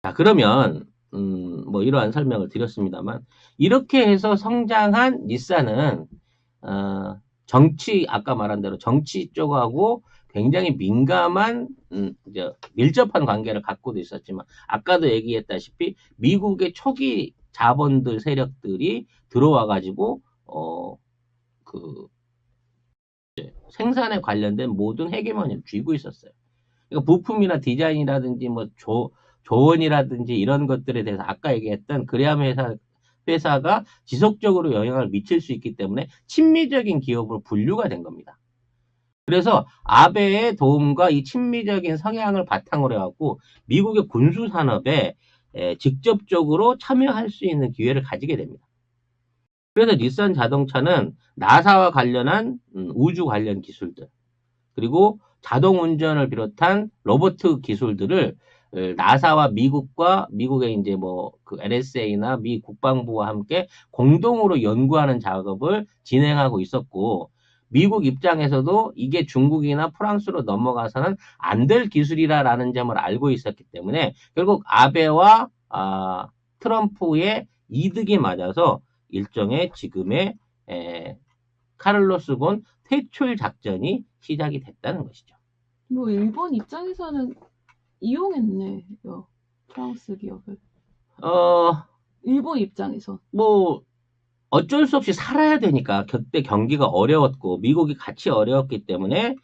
자, 그러면 뭐 이러한 설명을 드렸습니다만 이렇게 해서 성장한 닛산은 정치 아까 말한 대로 정치 쪽하고 굉장히 민감한 이제 밀접한 관계를 갖고도 있었지만 아까도 얘기했다시피 미국의 초기 자본들 세력들이 들어와 가지고 그 생산에 관련된 모든 헤게모니를 쥐고 있었어요. 그러니까 부품이나 디자인이라든지 뭐 조언이라든지 이런 것들에 대해서 아까 얘기했던 그레암 회사가 지속적으로 영향을 미칠 수 있기 때문에 친미적인 기업으로 분류가 된 겁니다. 그래서 아베의 도움과 이 친미적인 성향을 바탕으로 해갖고 미국의 군수 산업에 직접적으로 참여할 수 있는 기회를 가지게 됩니다. 그래서 닛산 자동차는 나사와 관련한 우주 관련 기술들 그리고 자동 운전을 비롯한 로봇 기술들을 나사와 미국의 이제 뭐 그 NSA나 미 국방부와 함께 공동으로 연구하는 작업을 진행하고 있었고 미국 입장에서도 이게 중국이나 프랑스로 넘어가서는 안 될 기술이라는 점을 알고 있었기 때문에 결국 아베와 트럼프의 이득이 맞아서 일종의 지금의 카를로스 곤 퇴출 작전이 시작이 됐다는 것이죠. 뭐 일본 입장에서는 이용했네, 프랑스 기업을. 일본 입장에서. 뭐 어쩔 수 없이 살아야 되니까 그때 경기가 어려웠고 미국이 같이 어려웠기 때문에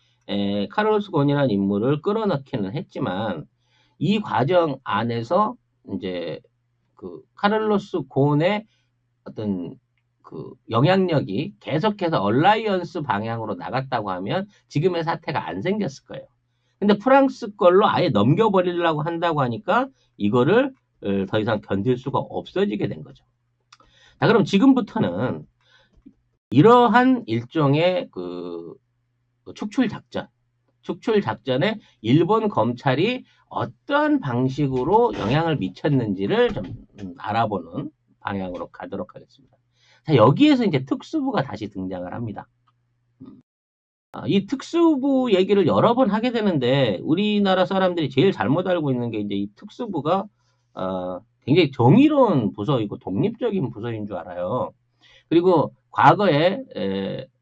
카를로스 곤이라는 인물을 끌어넣기는 했지만 이 과정 안에서 이제 그 카를로스 곤의 어떤 그 영향력이 계속해서 얼라이언스 방향으로 나갔다고 하면 지금의 사태가 안 생겼을 거예요. 근데 프랑스 걸로 아예 넘겨버리려고 한다고 하니까 이거를 더 이상 견딜 수가 없어지게 된 거죠. 자, 그럼 지금부터는 이러한 일종의 그 축출 작전에 일본 검찰이 어떤 방식으로 영향을 미쳤는지를 좀 알아보는 방향으로 가도록 하겠습니다. 자, 여기에서 이제 특수부가 다시 등장을 합니다. 이 특수부 얘기를 여러 번 하게 되는데 우리나라 사람들이 제일 잘못 알고 있는 게 이제 이 특수부가 굉장히 정의로운 부서이고 독립적인 부서인 줄 알아요. 그리고 과거에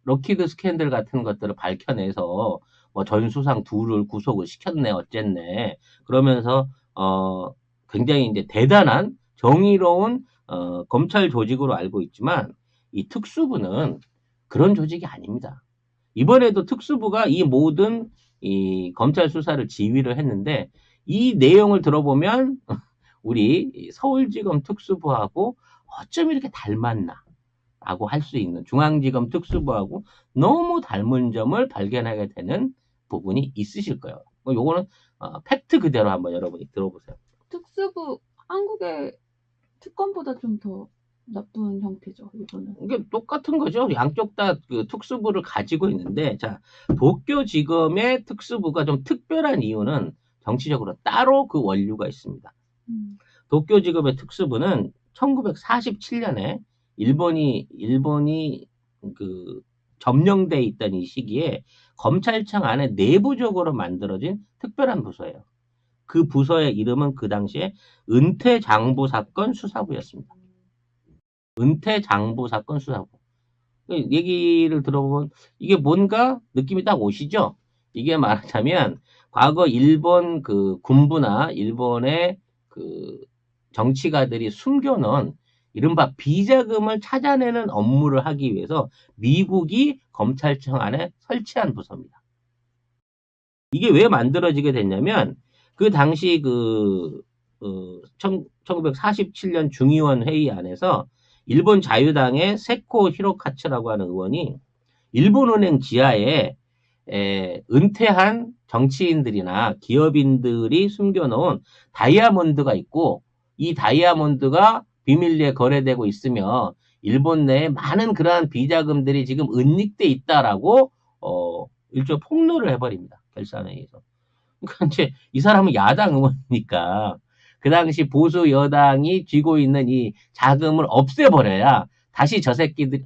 럭키드 스캔들 같은 것들을 밝혀내서 뭐 전수상 둘을 구속을 시켰네 어쨌네 그러면서 굉장히 이제 대단한 정의로운 검찰 조직으로 알고 있지만 이 특수부는 그런 조직이 아닙니다. 이번에도 특수부가 이 모든 이 검찰 수사를 지휘를 했는데 이 내용을 들어보면 우리 서울지검 특수부하고 어쩜 이렇게 닮았나 라고 할 수 있는 중앙지검 특수부하고 너무 닮은 점을 발견하게 되는 부분이 있으실 거예요. 요거는 팩트 그대로 한번 여러분이 들어보세요. 특수부 한국의 특검보다 좀 더 나쁜 형태죠, 이거는. 이게 똑같은 거죠. 양쪽 다 그 특수부를 가지고 있는데, 자, 도쿄지검의 특수부가 좀 특별한 이유는 정치적으로 따로 그 원류가 있습니다. 도쿄지검의 특수부는 1947년에 일본이 그 점령돼 있던 이 시기에 검찰청 안에 내부적으로 만들어진 특별한 부서예요. 그 부서의 이름은 그 당시에 은퇴장부 사건 수사부였습니다. 은퇴장부 사건 수사부. 얘기를 들어보면 이게 뭔가 느낌이 딱 오시죠? 이게 말하자면 과거 일본 그 군부나 일본의 그 정치가들이 숨겨놓은 이른바 비자금을 찾아내는 업무를 하기 위해서 미국이 검찰청 안에 설치한 부서입니다. 이게 왜 만들어지게 됐냐면 그 당시 1947년 중의원 회의 안에서 일본 자유당의 세코 히로카츠라고 하는 의원이 일본은행 지하에 은퇴한 정치인들이나 기업인들이 숨겨놓은 다이아몬드가 있고 이 다이아몬드가 비밀리에 거래되고 있으며 일본 내에 많은 그러한 비자금들이 지금 은닉돼 있다라고 일종 폭로를 해버립니다. 결산회의에서. 그러니까 이제 이 사람은 야당 의원이니까 그 당시 보수 여당이 쥐고 있는 이 자금을 없애버려야 다시 저 새끼들이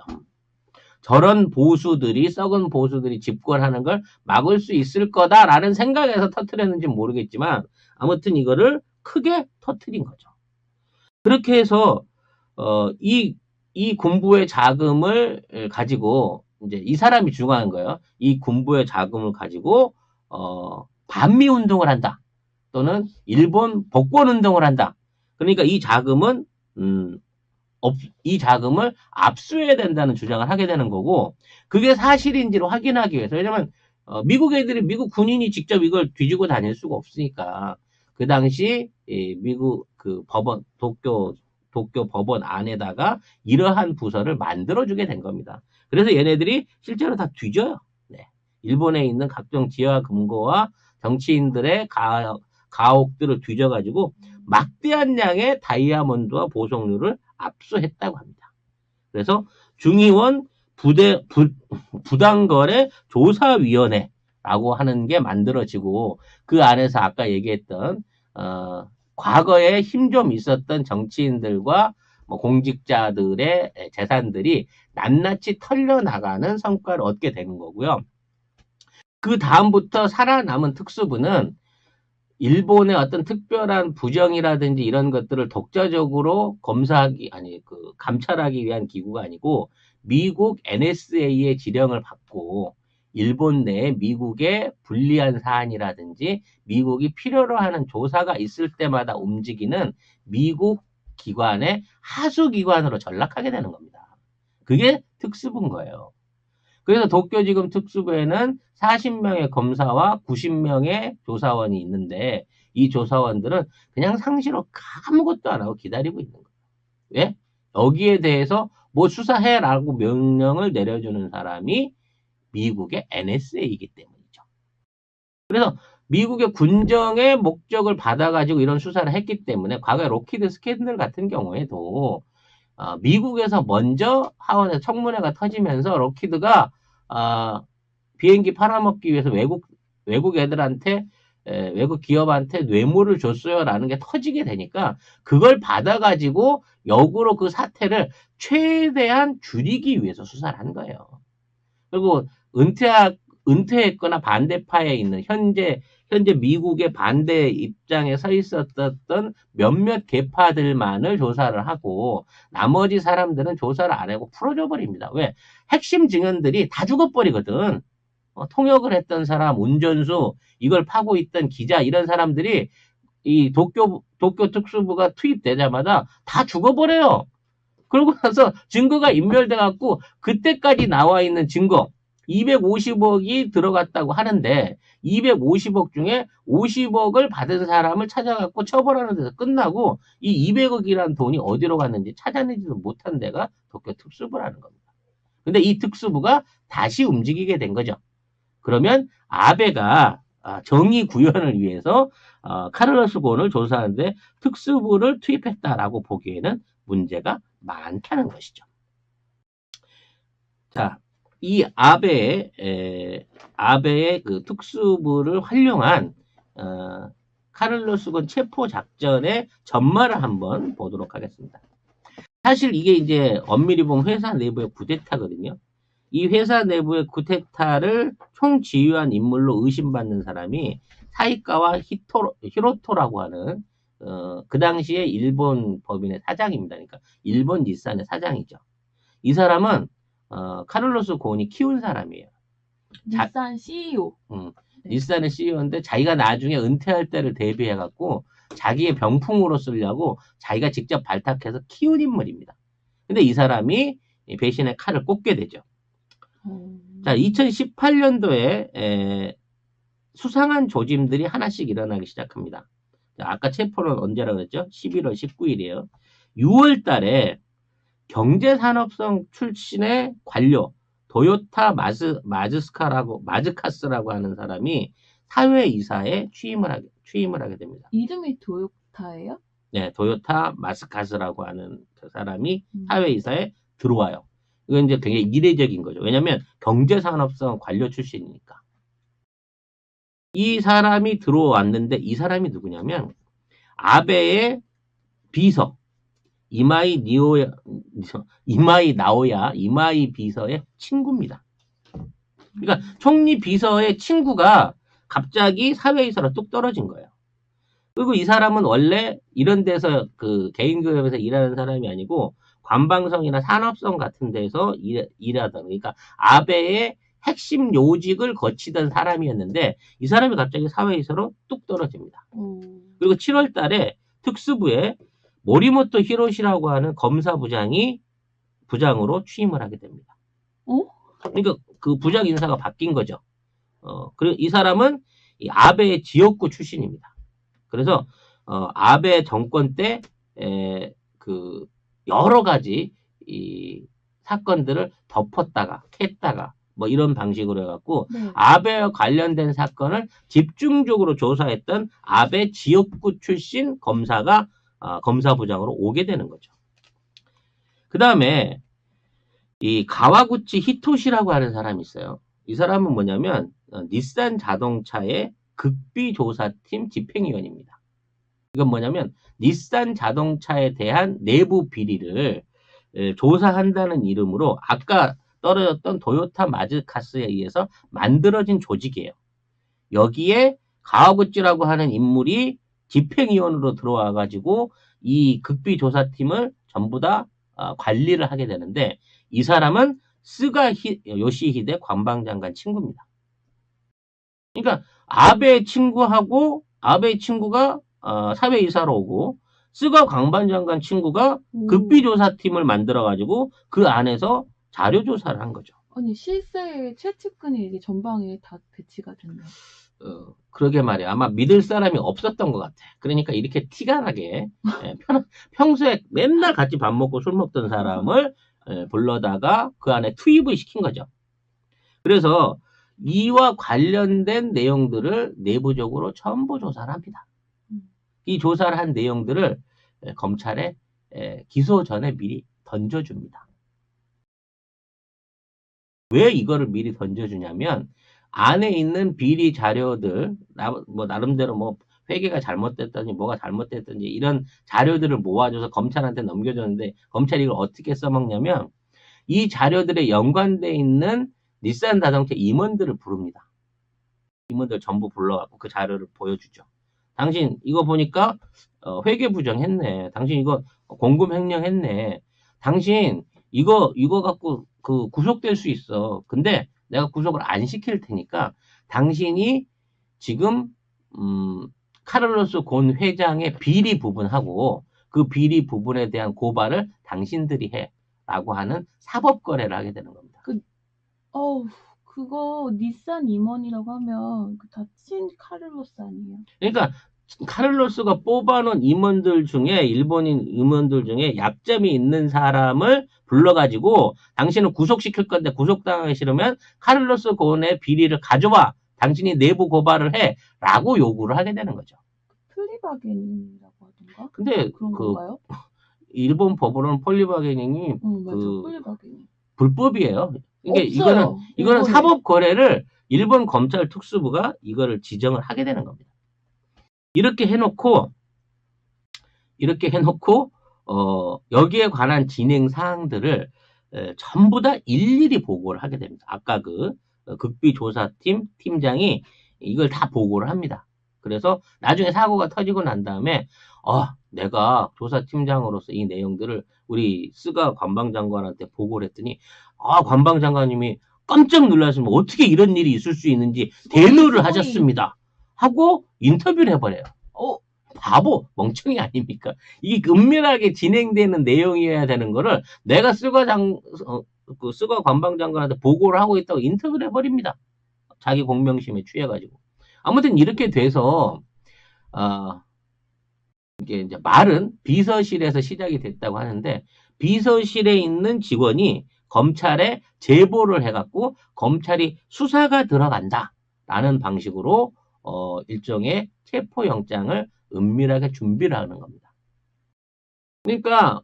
저런 보수들이 썩은 보수들이 집권하는 걸 막을 수 있을 거다라는 생각에서 터뜨렸는지 모르겠지만 아무튼 이거를 크게 터뜨린 거죠. 그렇게 해서 이 군부의 자금을 가지고 이제 이 사람이 주장한 거예요. 이 군부의 자금을 가지고 반미 운동을 한다. 또는 일본 복권 운동을 한다. 그러니까 음, 이 자금을 압수해야 된다는 주장을 하게 되는 거고, 그게 사실인지를 확인하기 위해서, 왜냐면 미국 애들이 미국 군인이 직접 이걸 뒤지고 다닐 수가 없으니까 그 당시 미국 그 법원 도쿄 법원 안에다가 이러한 부서를 만들어주게 된 겁니다. 그래서 얘네들이 실제로 다 뒤져요. 네. 일본에 있는 각종 지하 금고와 정치인들의 가옥들을 뒤져가지고 막대한 양의 다이아몬드와 보석류를 압수했다고 합니다. 그래서 중의원 부당거래 조사위원회라고 하는 게 만들어지고, 그 안에서 아까 얘기했던 과거에 힘 좀 있었던 정치인들과 뭐 공직자들의 재산들이 낱낱이 털려나가는 성과를 얻게 되는 거고요. 그 다음부터 살아남은 특수부는 일본의 어떤 특별한 부정이라든지 이런 것들을 독자적으로 감찰하기 위한 기구가 아니고 미국 NSA의 지령을 받고 일본 내에 미국의 불리한 사안이라든지 미국이 필요로 하는 조사가 있을 때마다 움직이는 미국 기관의 하수기관으로 전락하게 되는 겁니다. 그게 특수부인 거예요. 그래서 도쿄지검 특수부에는 40명의 검사와 90명의 조사원이 있는데, 이 조사원들은 그냥 상시로 아무것도 안 하고 기다리고 있는 거예요. 왜? 여기에 대해서 뭐 수사해라고 명령을 내려주는 사람이 미국의 NSA이기 때문이죠. 그래서 미국의 군정의 목적을 받아가지고 이런 수사를 했기 때문에 과거에 로키드 스캔들 같은 경우에도 미국에서 먼저 하원에서 청문회가 터지면서 로키드가 비행기 팔아먹기 위해서 외국 애들한테 외국 기업한테 뇌물을 줬어요라는 게 터지게 되니까 그걸 받아가지고 역으로 그 사태를 최대한 줄이기 위해서 수사를 한 거예요. 그리고 은퇴했거나 반대파에 있는 현재 미국의 반대 입장에 서 있었던 몇몇 계파들만을 조사를 하고 나머지 사람들은 조사를 안 하고 풀어줘 버립니다. 왜? 핵심 증언들이 다 죽어버리거든. 통역을 했던 사람, 운전수, 이걸 파고 있던 기자, 이런 사람들이 이 도쿄 특수부가 투입되자마자 다 죽어버려요. 그러고 나서 증거가 인멸돼갖고 그때까지 나와 있는 증거 250억이 들어갔다고 하는데 250억 중에 50억을 받은 사람을 찾아갖고 처벌하는 데서 끝나고 이 200억이라는 돈이 어디로 갔는지 찾아내지도 못한 데가 도쿄 특수부라는 겁니다. 근데 이 특수부가 다시 움직이게 된 거죠. 그러면 아베가 정의 구현을 위해서 카를로스 곤을 조사하는데 특수부를 투입했다라고 보기에는 문제가 많다는 것이죠. 자, 이 아베의 그 특수부를 활용한 카를로스 곤 체포 작전의 전말을 한번 보도록 하겠습니다. 사실 이게 이제 엄밀히 보면 회사 내부의 쿠데타거든요. 이 회사 내부의 쿠데타를 총지휘한 인물로 의심받는 사람이 사이카와 히로토라고 하는 그 당시에 일본 법인의 사장입니다. 그러니까 일본 닛산의 사장이죠. 이 사람은 카를로스 곤이 키운 사람이에요. 닛산 CEO. 네. 닛산의 CEO인데 자기가 나중에 은퇴할 때를 대비해갖고 자기의 병풍으로 쓰려고 자기가 직접 발탁해서 키운 인물입니다. 근데 이 사람이 배신의 칼을 꽂게 되죠. 자, 2018년도에 수상한 조짐들이 하나씩 일어나기 시작합니다. 자, 아까 체포는 언제라고 했죠? 11월 19일이에요. 6월 달에 경제산업성 출신의 관료 도요타 마즈카스라고 하는 사람이 사회이사에 취임을 하게 됩니다. 이름이 도요타예요? 네, 도요타 마스카스라고 하는 그 사람이 사회이사에 들어와요. 이건 이제 굉장히 이례적인 거죠. 왜냐하면 경제산업성 관료 출신이니까. 이 사람이 들어왔는데 이 사람이 누구냐면 아베의 비서 이마이 비서의 친구입니다. 그러니까 총리 비서의 친구가 갑자기 사회이사로 뚝 떨어진 거예요. 그리고 이 사람은 원래 이런 데서 그 개인 기업에서 일하는 사람이 아니고 관방성이나 산업성 같은 데서 일하던, 그러니까 아베의 핵심 요직을 거치던 사람이었는데 이 사람이 갑자기 사회이사로 뚝 떨어집니다. 그리고 7월 달에 특수부에 모리모토 히로시라고 하는 부장으로 취임을 하게 됩니다. 그러니까 그 부장 인사가 바뀐 거죠. 그리고 이 사람은 이 아베의 지역구 출신입니다. 그래서 아베 정권 때 그 여러 가지 이 사건들을 덮었다가 캤다가 뭐 이런 방식으로 해갖고 네. 아베와 관련된 사건을 집중적으로 조사했던 아베 지역구 출신 검사가 검사부장으로 오게 되는 거죠. 그 다음에 이 가와구치 히토시라고 하는 사람이 있어요. 이 사람은 뭐냐면 닛산 자동차의 극비조사팀 집행위원입니다. 이건 뭐냐면 닛산 자동차에 대한 내부 비리를 조사한다는 이름으로 아까 떨어졌던 도요타 마즈카스에 의해서 만들어진 조직이에요. 여기에 가와구치라고 하는 인물이 집행위원으로 들어와 가지고 이 극비조사팀을 전부 다 관리를 하게 되는데 이 사람은 스가 요시히데 관방장관 친구입니다. 그러니까 아베 친구가 사회이사로 오고 스가 관방장관 친구가 극비조사팀을 만들어가지고 그 안에서 자료조사를 한 거죠. 아니 실세 최측근이 이게 전방에 다 배치가 됐네. 그러게 말이야. 아마 믿을 사람이 없었던 것 같아. 그러니까 이렇게 티가 나게 평소에 맨날 같이 밥 먹고 술 먹던 사람을 불러다가 그 안에 투입을 시킨 거죠. 그래서 이와 관련된 내용들을 내부적으로 전부 조사를 합니다. 이 조사를 한 내용들을 검찰에 기소 전에 미리 던져줍니다. 왜 이거를 미리 던져주냐면 안에 있는 비리 자료들, 나름대로 뭐 회계가 잘못됐든지 뭐가 잘못됐든지 이런 자료들을 모아줘서 검찰한테 넘겨줬는데 검찰이 이걸 어떻게 써먹냐면 이 자료들에 연관돼 있는 닛산 자동차 임원들을 부릅니다. 임원들 전부 불러갖고 그 자료를 보여주죠. 당신 이거 보니까 회계 부정했네. 당신 이거 공금 횡령했네. 당신 이거 갖고 그 구속될 수 있어. 근데 내가 구속을 안 시킬 테니까 당신이 지금 카를로스 곤 회장의 비리 부분하고 그 비리 부분에 대한 고발을 당신들이 해라고 하는 사법 거래를 하게 되는 겁니다. 그거 닛산 임원이라고 하면 다 친 카를로스 아니에요? 그러니까 카를로스가 뽑아놓은 일본인 임원들 중에 약점이 있는 사람을 불러가지고 당신을 구속시킬 건데 구속당하기 싫으면 카를로스 곤의 비리를 가져와. 당신이 내부 고발을 해. 라고 요구를 하게 되는 거죠. 플리바게닝이라고 하던가? 근데 그런 건가요? 일본 법으로는 폴리바게닝이 맞아. 플리바게닝. 불법이에요. 그러니까 없어요. 이거는 사법 거래를 일본 검찰 특수부가 이거를 지정을 하게 되는 겁니다. 이렇게 해놓고 여기에 관한 진행 사항들을 전부 다 일일이 보고를 하게 됩니다. 아까 그 극비조사팀 팀장이 이걸 다 보고를 합니다. 그래서 나중에 사고가 터지고 난 다음에 내가 조사팀장으로서 이 내용들을 우리 스가 관방장관한테 보고를 했더니 관방장관님이 깜짝 놀라시면 어떻게 이런 일이 있을 수 있는지 대노를 하셨습니다. 하고 인터뷰를 해버려요. 바보, 멍청이 아닙니까? 이게 은밀하게 진행되는 내용이어야 되는 거를 내가 스가 관방장관한테 보고를 하고 있다고 인터뷰를 해버립니다. 자기 공명심에 취해가지고. 아무튼 이렇게 돼서 이게 이제 말은 비서실에서 시작이 됐다고 하는데 비서실에 있는 직원이 검찰에 제보를 해갖고 검찰이 수사가 들어간다라는 방식으로 일종의 체포영장을 은밀하게 준비를 하는 겁니다. 그러니까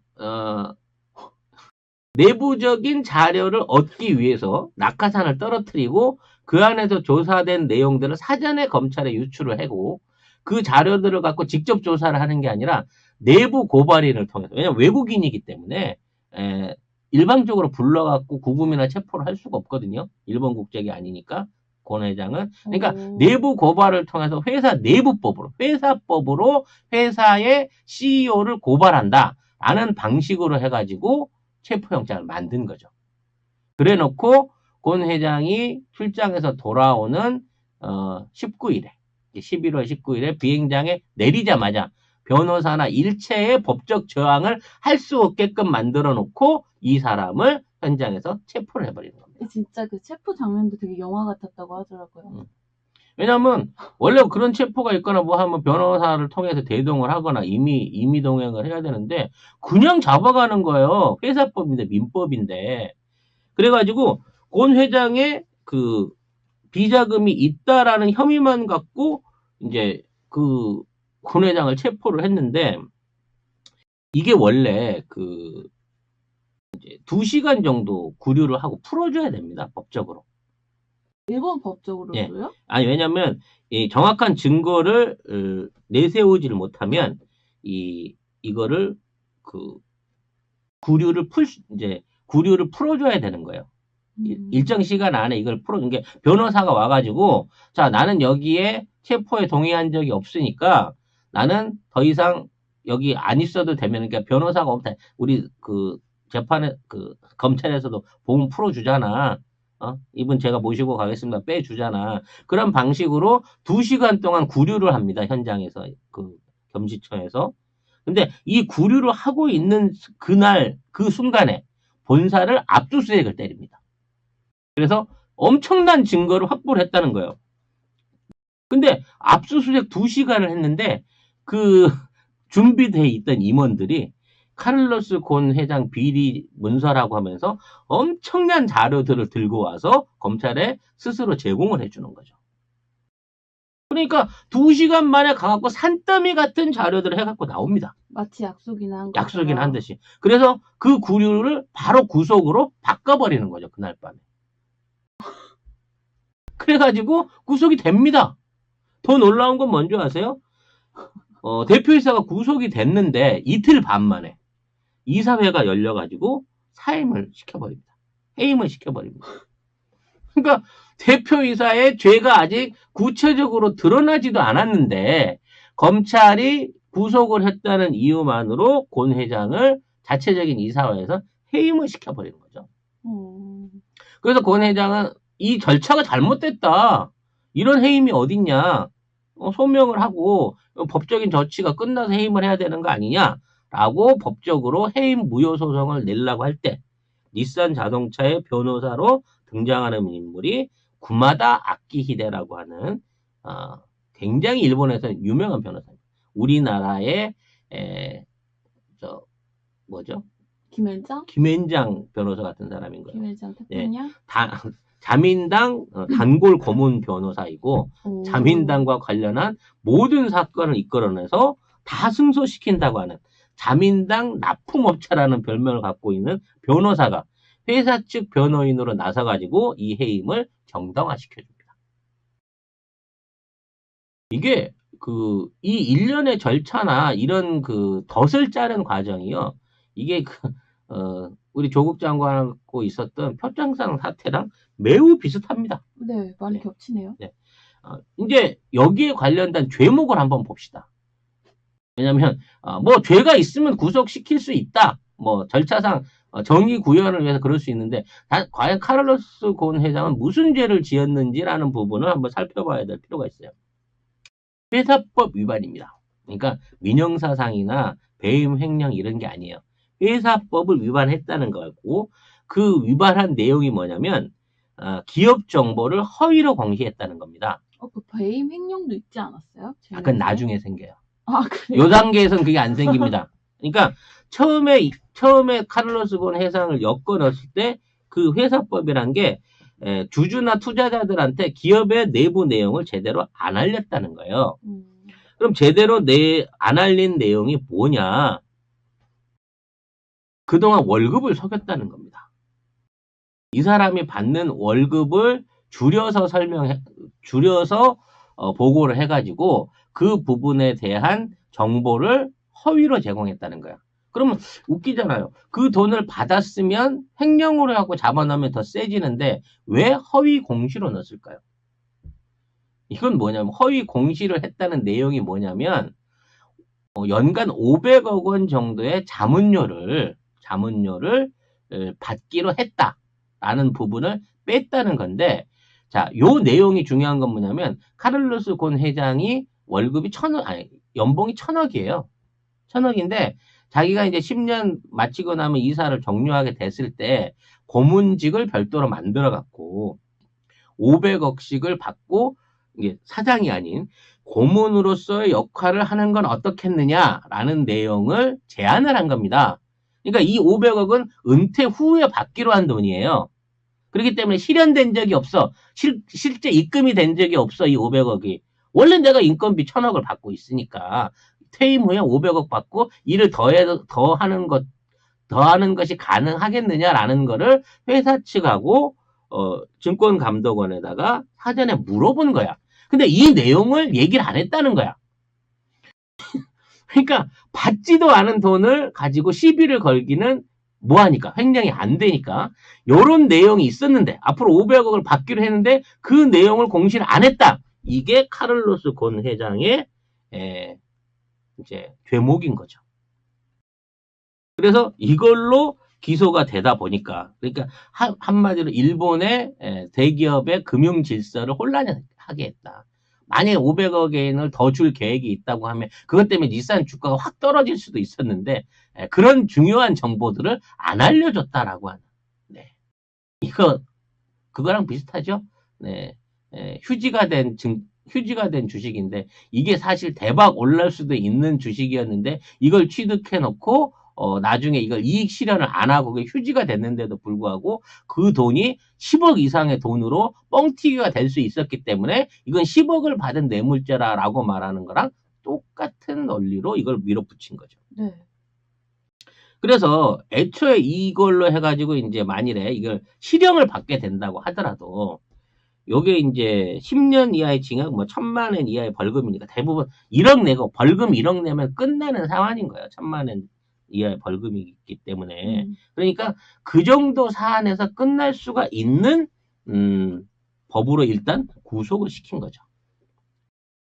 내부적인 자료를 얻기 위해서 낙하산을 떨어뜨리고 그 안에서 조사된 내용들을 사전에 검찰에 유출을 하고 그 자료들을 갖고 직접 조사를 하는 게 아니라 내부 고발인을 통해서, 왜냐면 외국인이기 때문에 일방적으로 불러갖고 구금이나 체포를 할 수가 없거든요. 일본 국적이 아니니까. 권 회장은. 그러니까 오. 내부 고발을 통해서 회사 내부법으로, 회사법으로 회사의 CEO를 고발한다. 라는 방식으로 해가지고 체포영장을 만든 거죠. 그래 놓고 권 회장이 출장에서 돌아오는 19일에 11월 19일에 비행장에 내리자마자 변호사나 일체의 법적 저항을 할 수 없게끔 만들어 놓고 이 사람을 현장에서 체포를 해버리는 겁니다. 진짜 그 체포 장면도 되게 영화 같았다고 하더라고요. 왜냐면 원래 그런 체포가 있거나 뭐 하면 변호사를 통해서 대동을 하거나 임의 동행을 해야 되는데 그냥 잡아가는 거예요. 회사법인데 민법인데. 그래가지고 권 회장의 그 비자금이 있다라는 혐의만 갖고 이제 그 권 회장을 체포를 했는데 이게 원래 그 이제 2시간 정도 구류를 하고 풀어줘야 됩니다. 법적으로. 일본 예. 법적으로도요? 아니 왜냐면 이 정확한 증거를 내세우지를 못하면 이거를 그 구류를 풀어줘야 되는 거예요. 일정 시간 안에 이걸 풀어준 게 변호사가 와가지고 자 나는 여기에 체포에 동의한 적이 없으니까 나는 더 이상 여기 안 있어도 되면 그러니까 변호사가 없다 우리 그 재판에 그 검찰에서도 보험 풀어주잖아. 이분 제가 모시고 가겠습니다. 빼주잖아. 그런 방식으로 2시간 동안 구류를 합니다. 현장에서 그 겸시처에서. 근데 이 구류를 하고 있는 그날 그 순간에 본사를 압수수색을 때립니다. 그래서 엄청난 증거를 확보를 했다는 거예요. 근데 압수수색 2시간을 했는데 그 준비되어 있던 임원들이 카를로스 곤 회장 비리 문서라고 하면서 엄청난 자료들을 들고 와서 검찰에 스스로 제공을 해주는 거죠. 그러니까 2시간 만에 가갖고 산더미 같은 자료들을 해갖고 나옵니다. 마치 약속이나 한 약속이나 한 것처럼. 듯이. 그래서 그 구류를 바로 구속으로 바꿔버리는 거죠. 그날 밤에. 그래가지고 구속이 됩니다. 더 놀라운 건 뭔지 아세요? 대표이사가 구속이 됐는데 이틀 반 만에 이사회가 열려가지고 사임을 시켜버립니다. 해임을 시켜버립니다. 그러니까 대표이사의 죄가 아직 구체적으로 드러나지도 않았는데 검찰이 구속을 했다는 이유만으로 권 회장을 자체적인 이사회에서 해임을 시켜버리는 거죠. 그래서 권 회장은 이 절차가 잘못됐다. 이런 해임이 어딨냐. 소명을 하고 법적인 조치가 끝나서 해임을 해야 되는 거 아니냐라고 법적으로 해임 무효 소송을 내려고 할 때 닛산 자동차의 변호사로 등장하는 인물이 구마다 아키히데라고 하는 굉장히 일본에서 유명한 변호사입니다. 우리나라의 뭐죠? 김앤장 변호사 같은 사람인 거예요. 김앤장 태평양? 자민당 단골 고문 변호사이고 자민당과 관련한 모든 사건을 이끌어내서 다 승소시킨다고 하는 자민당 납품업체라는 별명을 갖고 있는 변호사가 회사 측 변호인으로 나서가지고 이 해임을 정당화시켜줍니다. 이게 이 일련의 절차나 이런 덫을 짜는 과정이요. 이게 우리 조국 장관하고 있었던 표창장 사태랑 매우 비슷합니다. 네, 많이 겹치네요. 네. 이제 여기에 관련된 죄목을 한번 봅시다. 왜냐면 뭐 죄가 있으면 구속시킬 수 있다. 뭐 절차상 정의 구현을 위해서 그럴 수 있는데 과연 카를로스 곤 회장은 무슨 죄를 지었는지라는 부분을 한번 살펴봐야 될 필요가 있어요. 회사법 위반입니다. 그러니까 민형사상이나 배임 횡령 이런 게 아니에요. 회사법을 위반했다는 거고 그 위반한 내용이 뭐냐면 기업 정보를 허위로 공시했다는 겁니다. 그 배임 횡령도 있지 않았어요? 약간 나중에 생겨요. 그래요? 이 단계에서는 그게 안 생깁니다. 그러니까 처음에 카를로스 곤 회장을 엮어 넣었을 때 그 회사법이란 게 주주나 투자자들한테 기업의 내부 내용을 제대로 안 알렸다는 거예요. 그럼 제대로 안 알린 내용이 뭐냐? 그동안 월급을 속였다는 겁니다. 이 사람이 받는 월급을 줄여서 보고를 해가지고 그 부분에 대한 정보를 허위로 제공했다는 거야. 그러면 웃기잖아요. 그 돈을 받았으면 횡령으로 하고 잡아넣으면 더 세지는데 왜 허위 공시로 넣었을까요? 이건 뭐냐면 허위 공시를 했다는 내용이 뭐냐면 연간 500억 원 정도의 자문료를 받기로 했다라는 부분을 뺐다는 건데, 자, 요 내용이 중요한 건 뭐냐면 카를로스 곤 회장이 월급이 연봉이 1,000억이에요. 1,000억인데 자기가 이제 10년 마치고 나면 이사를 종료하게 됐을 때 고문직을 별도로 만들어 갖고 500억씩을 받고 이게 사장이 아닌 고문으로서의 역할을 하는 건 어떻겠느냐라는 내용을 제안을 한 겁니다. 그러니까 이 500억은 은퇴 후에 받기로 한 돈이에요. 그렇기 때문에 실현된 적이 없어. 실제 입금이 된 적이 없어, 이 500억이. 원래 내가 인건비 1,000억을 받고 있으니까 퇴임 후에 500억 받고 일을 더하는 것이 가능하겠느냐라는 거를 회사 측하고 증권감독원에다가 사전에 물어본 거야. 근데 이 내용을 얘기를 안 했다는 거야. 그러니까 받지도 않은 돈을 가지고 시비를 걸기는 뭐하니까, 횡령이 안 되니까. 요런 내용이 있었는데 앞으로 500억을 받기로 했는데 그 내용을 공시를 안 했다. 이게 카를로스 곤 회장의 이제 죄목인 거죠. 그래서 이걸로 기소가 되다 보니까, 그러니까 한마디로 일본의 대기업의 금융 질서를 혼란하게 했다. 만약에 500억 엔을 더 줄 계획이 있다고 하면 그것 때문에 닛산 주가가 확 떨어질 수도 있었는데 그런 중요한 정보들을 안 알려줬다라고 하는. 네. 이거 그거랑 비슷하죠. 네. 휴지가 된 주식인데 이게 사실 대박 올랄 수도 있는 주식이었는데 이걸 취득해 놓고 나중에 이걸 이익 실현을 안 하고 그게 휴지가 됐는데도 불구하고 그 돈이 10억 이상의 돈으로 뻥튀기가 될 수 있었기 때문에 이건 10억을 받은 뇌물죄라고 말하는 거랑 똑같은 논리로 이걸 밀어붙인 거죠. 네. 그래서 애초에 이걸로 해가지고 이제 만일에 이걸 실형을 받게 된다고 하더라도 요게 이제 10년 이하의 징역, 뭐 1,000만 원 이하의 벌금이니까 대부분 1억 내고 벌금 1억 내면 끝나는 상황인 거예요. 1,000만 원 이하의 벌금이 있기 때문에. 그러니까 그 정도 사안에서 끝날 수가 있는 법으로 일단 구속을 시킨 거죠.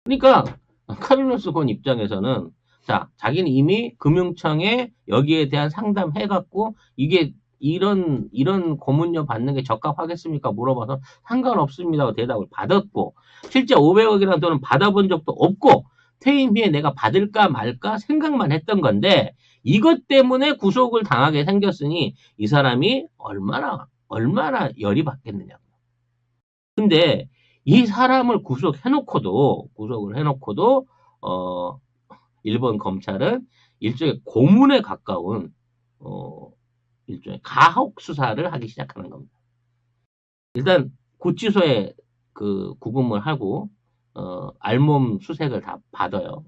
그러니까 카를로스 곤 입장에서는 자, 자기는 이미 금융청에 여기에 대한 상담해갖고 이게 이런 고문료 받는 게 적합하겠습니까? 물어봐서 상관없습니다고 대답을 받았고 실제 500억이라는 돈은 받아본 적도 없고 퇴임 후에 내가 받을까 말까 생각만 했던 건데 이것 때문에 구속을 당하게 생겼으니 이 사람이 얼마나 열이 받겠느냐. 근데 이 사람을 구속을 해놓고도 일본 검찰은 일종의 고문에 가까운 일종의 가혹 수사를 하기 시작하는 겁니다. 일단 구치소에 그 구금을 하고 알몸 수색을 다 받아요.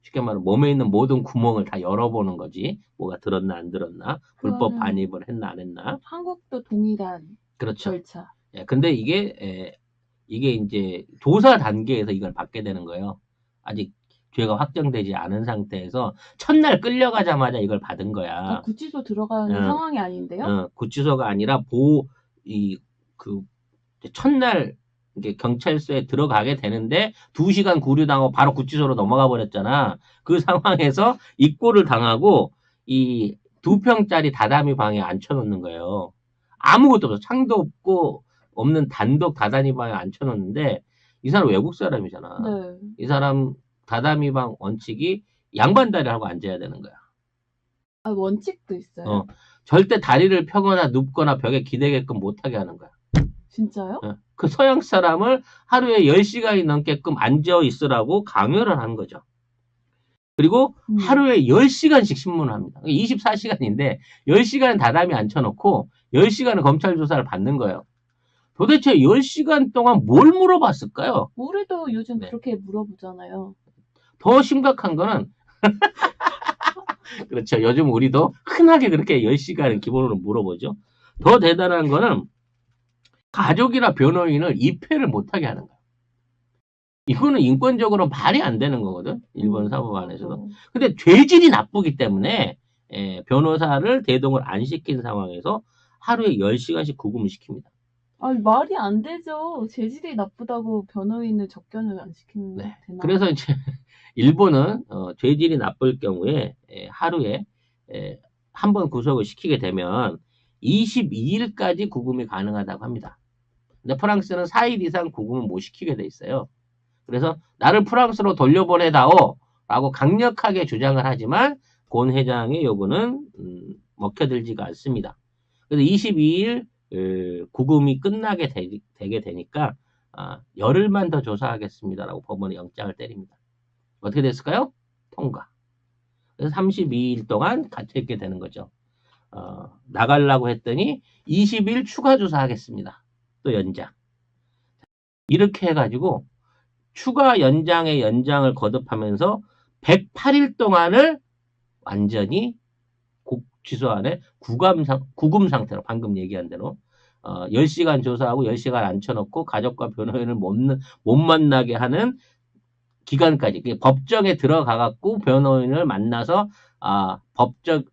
쉽게 말하면 몸에 있는 모든 구멍을 다 열어보는 거지. 뭐가 들었나 안 들었나, 불법 반입을 했나 안 했나. 한국도 동일한 그렇죠. 절차. 예, 근데 이게 이제 조사 단계에서 이걸 받게 되는 거예요. 아직 죄가 확정되지 않은 상태에서 첫날 끌려가자마자 이걸 받은 거야. 구치소 들어가는 상황이 아닌데요? 구치소가 아니라 첫날 이게 경찰서에 들어가게 되는데 2시간 구류당하고 바로 구치소로 넘어가 버렸잖아. 그 상황에서 입고를 당하고 이 2평짜리 다다미 방에 앉혀놓는 거예요. 아무것도 없어. 창도 없고 없는 단독 다다미 방에 앉혀놓는데 이 사람 외국 사람이잖아. 네. 이 사람 다다미 방 원칙이 양반다리 하고 앉아야 되는 거야. 아, 원칙도 있어요? 절대 다리를 펴거나 눕거나 벽에 기대게끔 못하게 하는 거야. 진짜요? 그 서양 사람을 하루에 10시간이 넘게끔 앉아 있으라고 강요를 한 거죠. 그리고 하루에 10시간씩 신문을 합니다. 24시간인데 10시간 다담이 앉혀놓고 10시간은 검찰 조사를 받는 거예요. 도대체 10시간 동안 뭘 물어봤을까요? 우리도 요즘 그렇게 물어보잖아요. 더 심각한 거는 그렇죠. 요즘 우리도 흔하게 그렇게 10시간을 기본으로 물어보죠. 더 대단한 거는 가족이나 변호인을 입회를 못하게 하는 거야. 이거는 인권적으로 말이 안 되는 거거든. 일본 사법안에서도. 근데 죄질이 나쁘기 때문에 변호사를 대동을 안 시킨 상황에서 하루에 10시간씩 구금을 시킵니다. 아니, 말이 안 되죠. 재질이 나쁘다고 변호인을 접견을 안 시키면 네. 되나? 그래서 이제 일본은 죄질이 나쁠 경우에 하루에 한 번 구속을 시키게 되면 22일까지 구금이 가능하다고 합니다. 근데 프랑스는 4일 이상 구금을 못 시키게 돼 있어요. 그래서 나를 프랑스로 돌려보내다오 라고 강력하게 주장을 하지만 권 회장의 요구는 먹혀들지가 않습니다. 그래서 22일 구금이 끝나게 되게 되니까 열흘만 더 조사하겠습니다라고 법원에 영장을 때립니다. 어떻게 됐을까요? 통과. 그래서 32일 동안 갇혀 있게 되는 거죠. 나가려고 했더니 20일 추가 조사하겠습니다. 또 연장. 이렇게 해가지고 추가 연장의 연장을 거듭하면서 108일 동안을 완전히 취소 안에 구금 상태로 방금 얘기한 대로 10시간 조사하고 10시간 앉혀놓고 가족과 변호인을 못 만나게 하는 기간까지 법정에 들어가 갖고 변호인을 만나서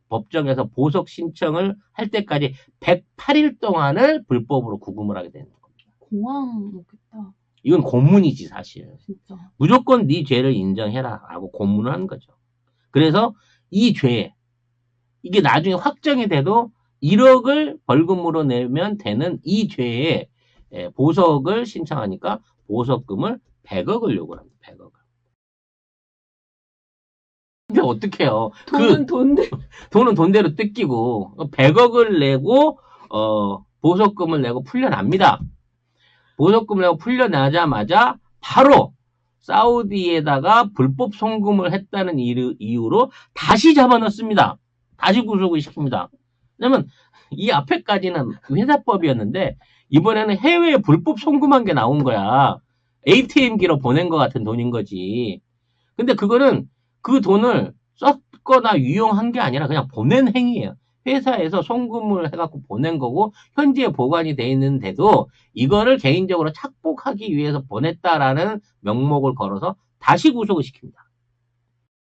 법정에서 보석 신청을 할 때까지 108일 동안을 불법으로 구금을 하게 되는 겁니다. 공황 오겠다. 이건 고문이지 사실. 진짜. 무조건 네 죄를 인정해라라고 고문을 하는 거죠. 그래서 이 죄 이게 나중에 확정이 돼도 1억을 벌금으로 내면 되는 이 죄에 보석을 신청하니까 보석금을 100억을 요구를 합니다. 100억을. 근데 어떡해요. 돈은 돈대. 돈은 돈대로 뜯기고 100억을 내고 보석금을 내고 풀려납니다. 보석금을 내고 풀려나자마자 바로 사우디에다가 불법 송금을 했다는 이유로 다시 잡아넣습니다. 다시 구속을 시킵니다. 왜냐면 이 앞에까지는 회사법이었는데 이번에는 해외에 불법 송금한 게 나온 거야. ATM기로 보낸 것 같은 돈인 거지. 근데 그거는 그 돈을 썼거나 유용한 게 아니라 그냥 보낸 행위예요. 회사에서 송금을 해갖고 보낸 거고 현지에 보관이 돼 있는데도 이거를 개인적으로 착복하기 위해서 보냈다라는 명목을 걸어서 다시 구속을 시킵니다.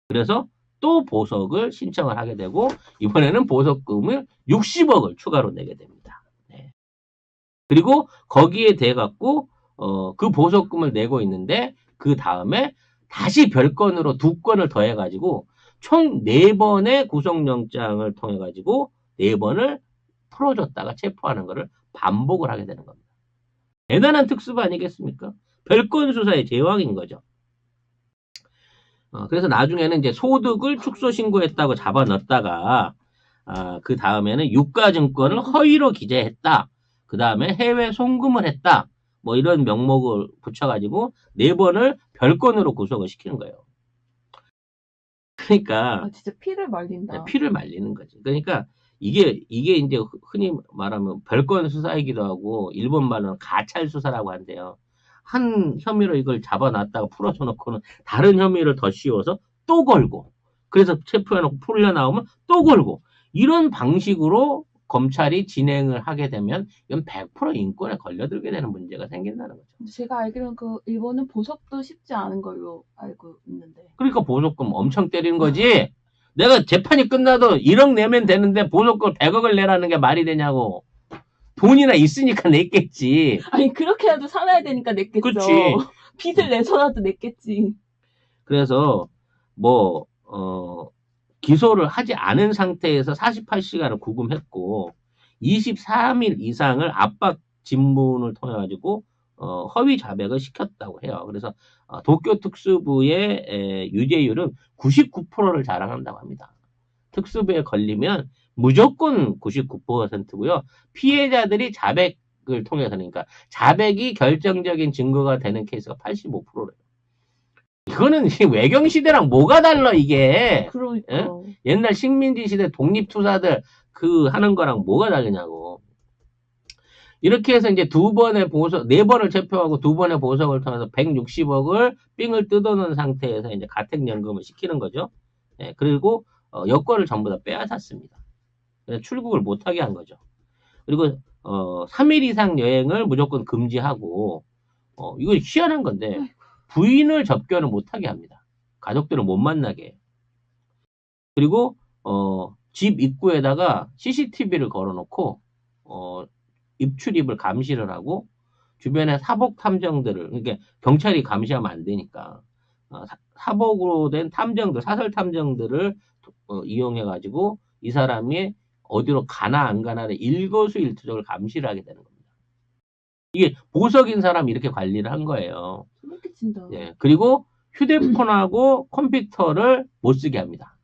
그래서 또 보석을 신청을 하게 되고 이번에는 보석금을 60억을 추가로 내게 됩니다. 네. 그리고 거기에 대해 갖고 그 보석금을 내고 있는데 그 다음에 다시 별건으로 2건을 더해가지고 총 4번의 구속영장을 통해가지고 4번을 풀어줬다가 체포하는 것을 반복을 하게 되는 겁니다. 대단한 특수부 아니겠습니까? 별건 수사의 제왕인 거죠. 그래서 나중에는 이제 소득을 축소 신고했다고 잡아 넣었다가 그 다음에는 유가증권을 허위로 기재했다. 그 다음에 해외 송금을 했다. 뭐 이런 명목을 붙여가지고 4번을 별건으로 구속을 시키는 거예요. 그러니까 진짜 피를 말린다. 피를 말리는 거지. 그러니까 이게 이제 흔히 말하면 별건 수사이기도 하고 일본 말로는 가찰 수사라고 한대요. 한 혐의로 이걸 잡아놨다가 풀어줘 놓고는 다른 혐의를 더 씌워서 또 걸고 그래서 체포해놓고 풀려 나오면 또 걸고 이런 방식으로 검찰이 진행을 하게 되면 이건 100% 인권에 걸려들게 되는 문제가 생긴다는 거죠. 제가 알기로는 그 일본은 보석도 쉽지 않은 걸로 알고 있는데. 그러니까 보석금 엄청 때리는 거지. 내가 재판이 끝나도 1억 내면 되는데 보석금 100억을 내라는 게 말이 되냐고. 돈이나 있으니까 냈겠지. 아니 그렇게라도 살아야 되니까 냈겠죠. 그치. 빚을 내서라도 냈겠지. 그래서 뭐 기소를 하지 않은 상태에서 48시간을 구금했고 23일 이상을 압박 진문을 통해 가지고 허위 자백을 시켰다고 해요. 그래서 도쿄 특수부의 유죄율은 99%를 자랑한다고 합니다. 특수부에 걸리면 무조건 99%고요. 피해자들이 자백을 통해서 그러니까 자백이 결정적인 증거가 되는 케이스가 85%래요. 이거는 외경 시대랑 뭐가 달라 이게? 그러니까. 예? 옛날 식민지 시대 독립투사들 그 하는 거랑 뭐가 다르냐고. 이렇게 해서 이제 2번의 보석, 4번을 체포하고 2번의 보석을 통해서 160억을 삥을 뜯어놓은 상태에서 이제 가택연금을 시키는 거죠. 예, 그리고 여권을 전부 다 빼앗았습니다. 그래서 출국을 못하게 한 거죠. 그리고 3일 이상 여행을 무조건 금지하고 이거 희한한 건데 부인을 접견을 못하게 합니다. 가족들을 못 만나게 해요. 그리고 집 입구에다가 CCTV를 걸어놓고 입출입을 감시를 하고 주변의 사복 탐정들을 그러니까 경찰이 감시하면 안 되니까 사복으로 된 탐정들 사설 탐정들을 이용해 가지고 이 사람이 어디로 가나 안 가나를 일거수일투족을 감시를 하게 되는 겁니다. 이게 보석인 사람이 이렇게 관리를 한 거예요. 소름 끼친다. 예, 그리고 휴대폰하고 컴퓨터를 못 쓰게 합니다.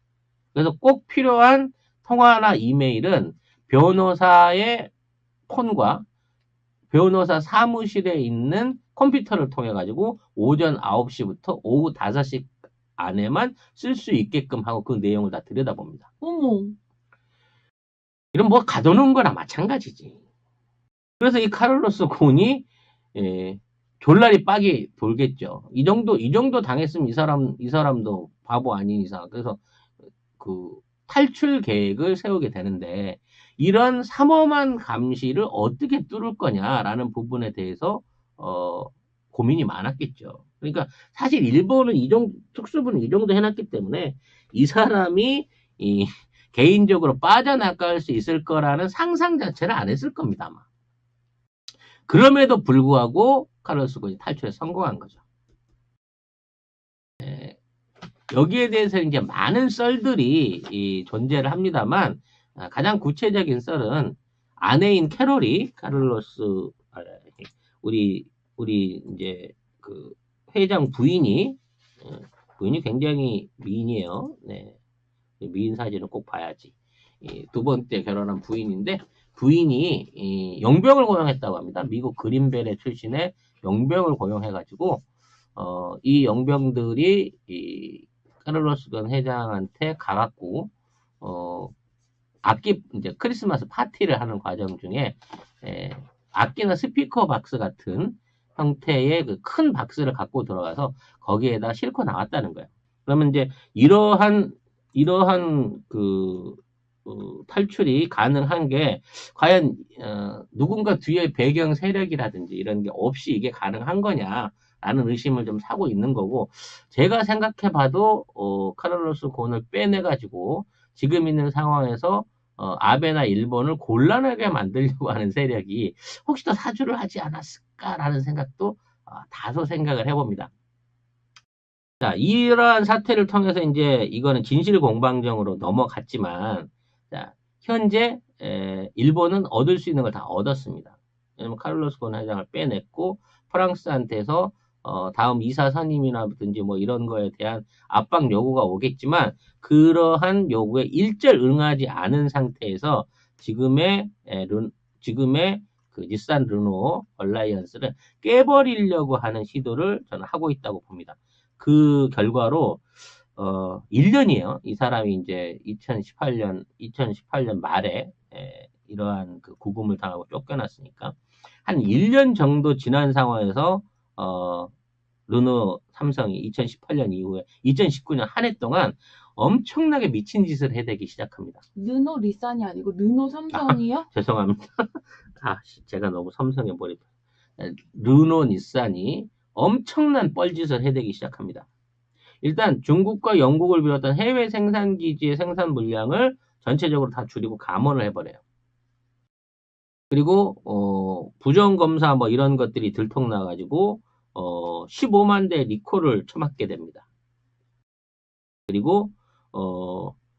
그래서 꼭 필요한 통화나 이메일은 변호사의 폰과 변호사 사무실에 있는 컴퓨터를 통해 가지고 오전 9시부터 오후 5시 안에만 쓸 수 있게끔 하고 그 내용을 다 들여다봅니다. 어머. 이런 뭐 가둬놓은 거나 마찬가지지. 그래서 이 카를로스 곤이 예, 졸라리 빡이 돌겠죠. 이 정도 당했으면 이 사람도 바보 아닌 이상. 그래서 그 탈출 계획을 세우게 되는데 이런 삼엄한 감시를 어떻게 뚫을 거냐라는 부분에 대해서 고민이 많았겠죠. 그러니까 사실 일본은 특수부는 이 정도 해놨기 때문에 이 사람이 개인적으로 빠져나갈 수 있을 거라는 상상 자체를 안 했을 겁니다, 아마. 그럼에도 불구하고 카를로스 곤이 탈출에 성공한 거죠. 여기에 대해서 이제 많은 썰들이 존재를 합니다만 가장 구체적인 썰은 아내인 캐롤이 우리 이제 그 회장 부인이 굉장히 미인이에요. 네. 미인 사진을 꼭 봐야지. 두 번째 결혼한 부인인데 부인이 용병을 고용했다고 합니다. 미국 그린벨의 출신의 용병을 고용해가지고 이 용병들이 카를로스 곤 회장한테 가갖고 이제 크리스마스 파티를 하는 과정 중에 악기나 스피커 박스 같은 형태의 그 큰 박스를 갖고 들어가서 거기에다 싣고 나왔다는 거예요. 그러면 이제 이러한 그 탈출이 가능한 게 과연 누군가 뒤에 배경 세력이라든지 이런 게 없이 이게 가능한 거냐라는 의심을 좀 사고 있는 거고 제가 생각해봐도 카를로스 곤을 빼내가지고 지금 있는 상황에서 아베나 일본을 곤란하게 만들려고 하는 세력이 혹시 더 사주를 하지 않았을까라는 생각도 다소 생각을 해봅니다. 자, 이러한 사태를 통해서 이제 이거는 진실 공방정으로 넘어갔지만, 자, 현재 일본은 얻을 수 있는 걸 다 얻었습니다. 왜냐면 카를로스 곤 회장을 빼냈고 프랑스한테서 다음 이사 선임이라든지 뭐 이런 거에 대한 압박 요구가 오겠지만 그러한 요구에 일절 응하지 않은 상태에서 지금의 그 닛산 르노 얼라이언스를 깨버리려고 하는 시도를 저는 하고 있다고 봅니다. 그 결과로 1년이에요. 이 사람이 이제 2018년 말에 이러한 그 구금을 당하고 쫓겨났으니까 한 1년 정도 지난 상황에서 르노 삼성이 2018년 이후에 2019년 한 해 동안 엄청나게 미친 짓을 해대기 시작합니다. 르노 리산이 아니고 르노 삼성이요? 죄송합니다. 제가 너무 섬성해 버렸다. 르노 닛산이 엄청난 뻘짓을 해대기 시작합니다. 일단 중국과 영국을 비롯한 해외 생산기지의 생산 물량을 전체적으로 다 줄이고 감원을 해버려요. 그리고 부정검사 뭐 이런 것들이 들통나가지고 15만 대 리콜을 처맞게 됩니다. 그리고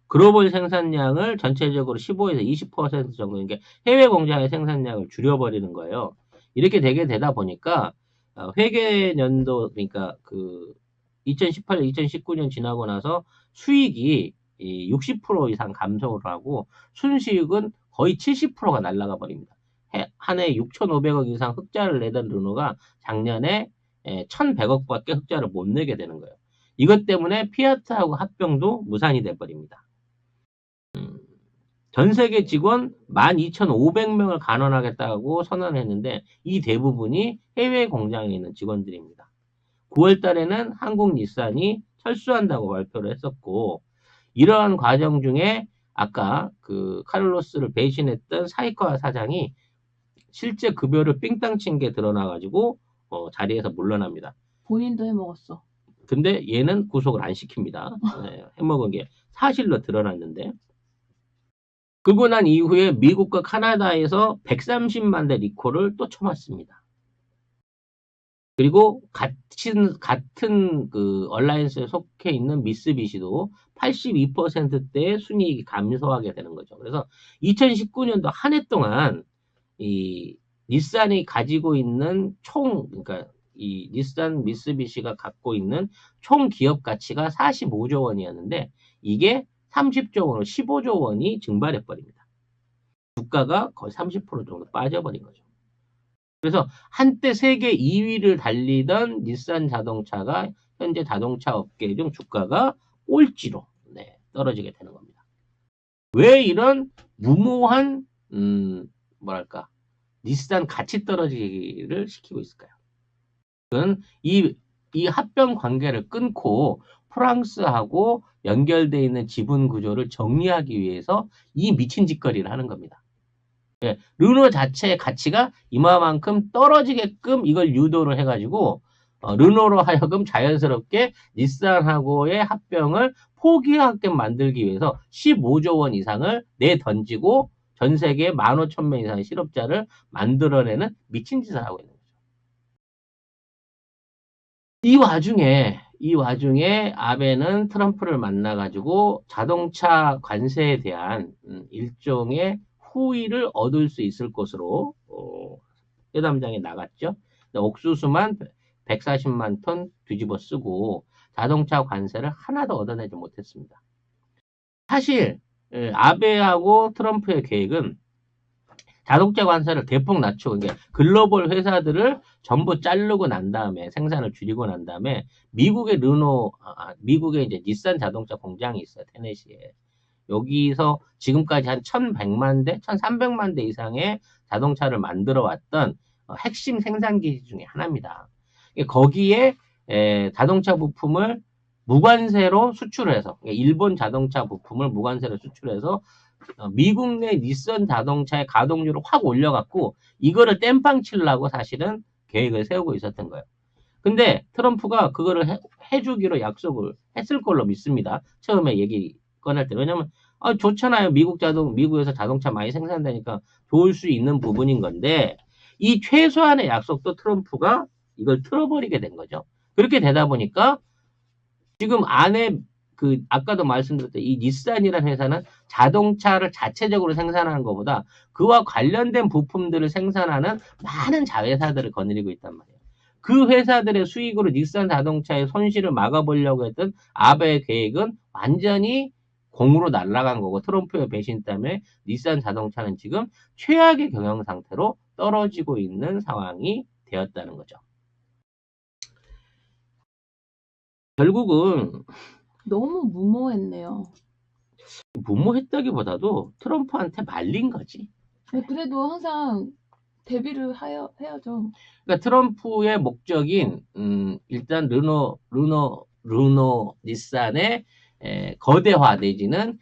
글로벌 생산량을 전체적으로 15에서 20% 정도, 그러니까 해외 공장의 생산량을 줄여버리는 거예요. 이렇게 되다 보니까 회계 년도, 그러니까 그 2018년, 2019년 지나고 나서 수익이 60% 이상 감소를 하고 순수익은 거의 70%가 날아가 버립니다. 한 해 6,500억 이상 흑자를 내던 르노가 작년에 1,100억밖에 흑자를 못 내게 되는 거예요. 이것 때문에 피아트하고 합병도 무산이 돼버립니다. 전 세계 직원 12,500명을 간원하겠다고 선언했는데 이 대부분이 해외 공장에 있는 직원들입니다. 9월 달에는 한국 닛산이 철수한다고 발표를 했었고 이러한 과정 중에 아까 그 카를로스를 배신했던 사이카 사장이 실제 급여를 삥땅 친 게 드러나가지고 자리에서 물러납니다. 본인도 해먹었어. 근데 얘는 구속을 안 시킵니다. 해먹은 게 사실로 드러났는데 그러고 난 이후에 미국과 카나다에서 130만 대 리콜을 또 쳐맞습니다. 그리고 같은 그 얼라이언스에 속해 있는 미쓰비시도 82%대의 순이익이 감소하게 되는 거죠. 그래서 2019년도 한 해 동안 이 닛산이 가지고 있는 그러니까 이 닛산 미쓰비시가 갖고 있는 총 기업 가치가 45조 원이었는데 이게 30조 원으로 15조 원이 증발해 버립니다. 주가가 거의 30% 정도 빠져버린 거죠. 그래서 한때 세계 2위를 달리던 닛산 자동차가 현재 자동차 업계 중 주가가 꼴찌로 떨어지게 되는 겁니다. 왜 이런 무모한 뭐랄까 닛산 가치 떨어지기를 시키고 있을까요? 그건 이 합병 관계를 끊고 프랑스하고 연결되어 있는 지분 구조를 정리하기 위해서 이 미친 짓거리를 하는 겁니다. 예, 르노 자체의 가치가 이마만큼 떨어지게끔 이걸 유도를 해가지고 르노로 하여금 자연스럽게 닛산하고의 합병을 포기하게 만들기 위해서 15조 원 이상을 내던지고 전 세계 15,000명 이상의 실업자를 만들어내는 미친 짓을 하고 있는 거죠. 이 와중에 아베는 트럼프를 만나가지고 자동차 관세에 대한 일종의 후의를 얻을 수 있을 것으로 회담장에 나갔죠. 옥수수만 140만 톤 뒤집어 쓰고 자동차 관세를 하나도 얻어내지 못했습니다. 사실 아베하고 트럼프의 계획은 자동차 관세를 대폭 낮추고 이제 글로벌 회사들을 전부 자르고 난 다음에 생산을 줄이고 난 다음에 미국의 미국의 이제 닛산 자동차 공장이 있어요. 테네시에. 여기서 지금까지 한 1,100만 대, 1,300만 대 이상의 자동차를 만들어 왔던 핵심 생산기지 중에 하나입니다. 거기에 자동차 부품을 무관세로 수출해서 일본 자동차 부품을 무관세로 수출해서 미국 내 닛산 자동차의 가동률을 확 올려갖고 이거를 땜빵 치려고 사실은 계획을 세우고 있었던 거예요. 근데 트럼프가 그거를 해주기로 약속을 했을 걸로 믿습니다. 처음에 얘기 꺼낼 때. 왜냐면 좋잖아요. 미국에서 자동차 많이 생산되니까 좋을 수 있는 부분인 건데 이 최소한의 약속도 트럼프가 이걸 틀어버리게 된 거죠. 그렇게 되다 보니까 지금 안에 아까도 말씀드렸던 이 닛산이라는 회사는 자동차를 자체적으로 생산하는 것보다 그와 관련된 부품들을 생산하는 많은 자회사들을 거느리고 있단 말이에요. 그 회사들의 수익으로 닛산 자동차의 손실을 막아보려고 했던 아베의 계획은 완전히 공으로 날아간 거고 트럼프의 배신 때문에 닛산 자동차는 지금 최악의 경영 상태로 떨어지고 있는 상황이 되었다는 거죠. 결국은 너무 무모했네요. 무모했다기보다도 트럼프한테 말린 거지. 그래도 항상 대비를 해야죠. 그러니까 트럼프의 목적인 일단 닛산의 거대화 내지는